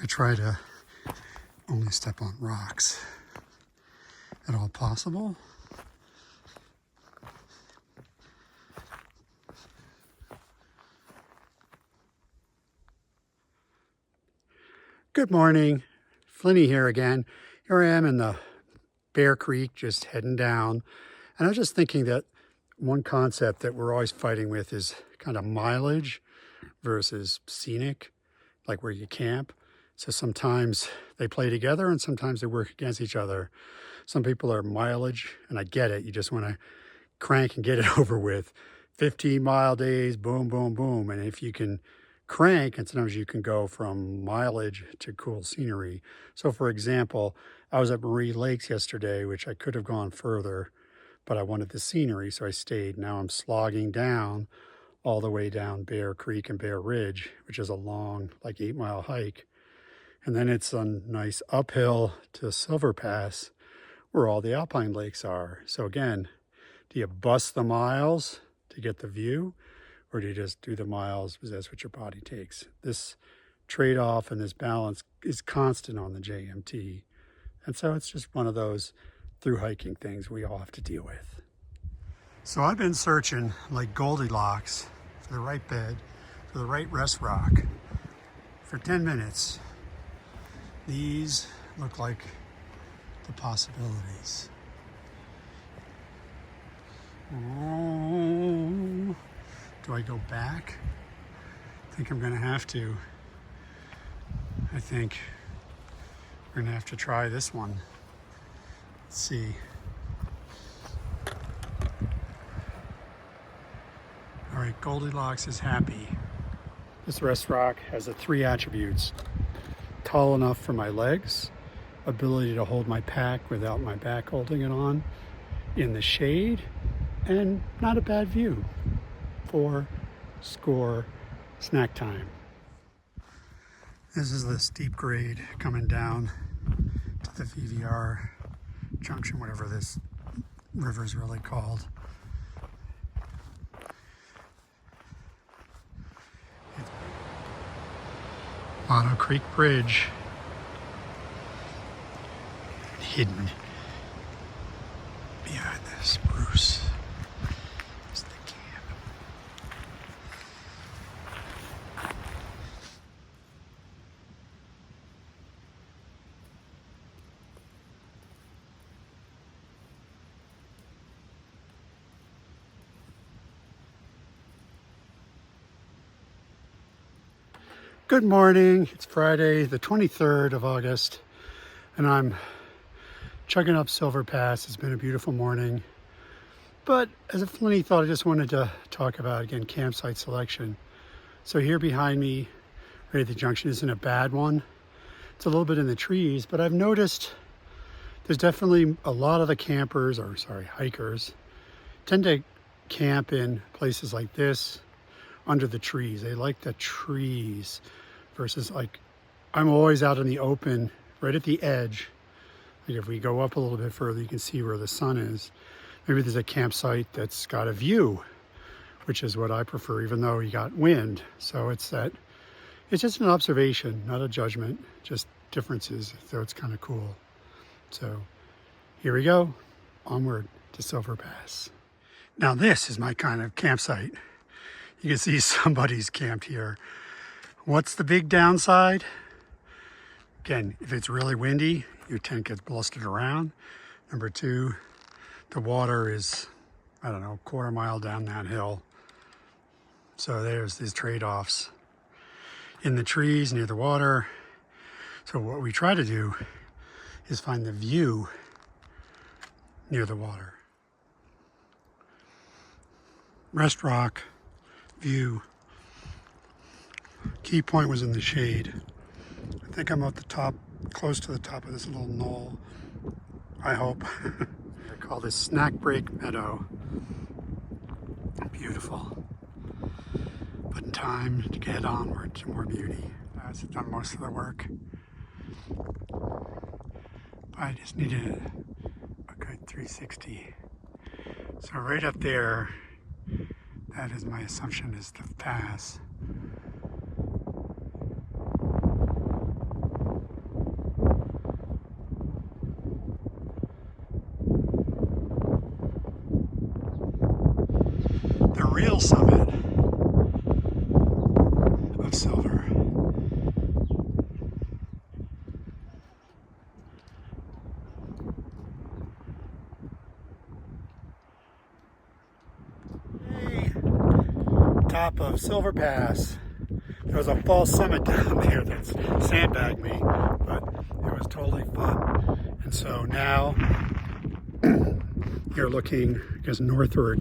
I try to only step on rocks at all possible. Good morning, Flinny here again. Here I am in the Bear Creek, just heading down. And I was just thinking that one concept that we're always fighting with is kind of mileage versus scenic, like where you camp. So sometimes they play together and sometimes they work against each other. Some people are mileage, and I get it. You just want to crank and get it over with. 15-mile days, boom, boom, boom. And if you can crank, and sometimes you can go from mileage to cool scenery. So for example, I was at Muir Lakes yesterday, which I could have gone further, but I wanted the scenery, so I stayed. Now I'm slogging down all the way down Bear Creek and Bear Ridge, which is a long, like 8-mile hike. And then it's a nice uphill to Silver Pass, where all the alpine lakes are. So again, do you bust the miles to get the view, or do you just do the miles because that's what your body takes? This trade-off and this balance is constant on the JMT. And so it's just one of those through hiking things we all have to deal with. So I've been searching like Goldilocks for the right bed, for the right rest rock for 10 minutes. These look like the possibilities. Oh, do I go back? I think I'm gonna have to. I think we're gonna have to try this one. Let's see. All right, Goldilocks is happy. This rest rock has the 3 attributes: tall enough for my legs, ability to hold my pack without my back holding it on, in the shade, and not a bad view for score snack time. This is the steep grade coming down to the VVR junction, whatever this river is really called. Otter Creek Bridge, hidden behind the spruce is the camp. Good morning. It's Friday, the 23rd of August, and I'm chugging up Silver Pass. It's been a beautiful morning. But as a Flinny thought, I just wanted to talk about, again, campsite selection. So here behind me, right at the junction, isn't a bad one. It's a little bit in the trees, but I've noticed there's definitely a lot of the campers, or sorry, hikers, tend to camp in places like this, under the trees. They like the trees versus, like, I'm always out in the open, right at the edge. Like if we go up a little bit further, you can see where the sun is. Maybe there's a campsite that's got a view, which is what I prefer, even though you got wind. So it's just an observation, not a judgment, just differences, so it's kind of cool. So here we go, onward to Silver Pass. Now this is my kind of campsite. You can see somebody's camped here. What's the big downside? Again, if it's really windy, your tent gets blustered around. Number 2, the water is, I don't know, a quarter mile down that hill. So there's these trade-offs. In the trees near the water. So what we try to do is find the view near the water. Rest rock, view. Key point was in the shade. I think I'm at the top, close to the top of this little knoll, I hope. I call this Snack Break Meadow. Beautiful. But time to get onward to more beauty. I've done most of the work. I just needed a good 360. So right up there, that is my assumption is the pass. the real summit of Silver. Hey, top of Silver Pass. There was a false summit down there that's sandbagged me, but it was totally fun. And so now you're looking, I guess, northward.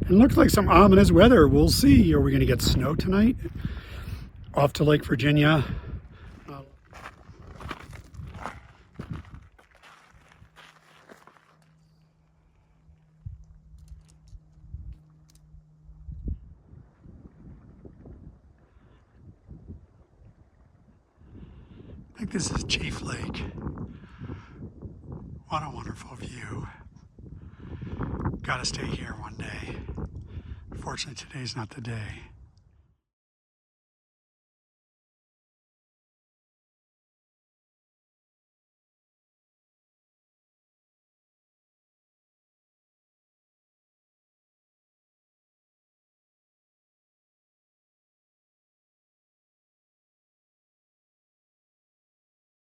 And it looks like some ominous weather. We'll see. Are we going to get snow tonight? Off to Lake Virginia. I think this is Chief Lake. What a wonderful view. Gotta stay here one day. Unfortunately, today's not the day.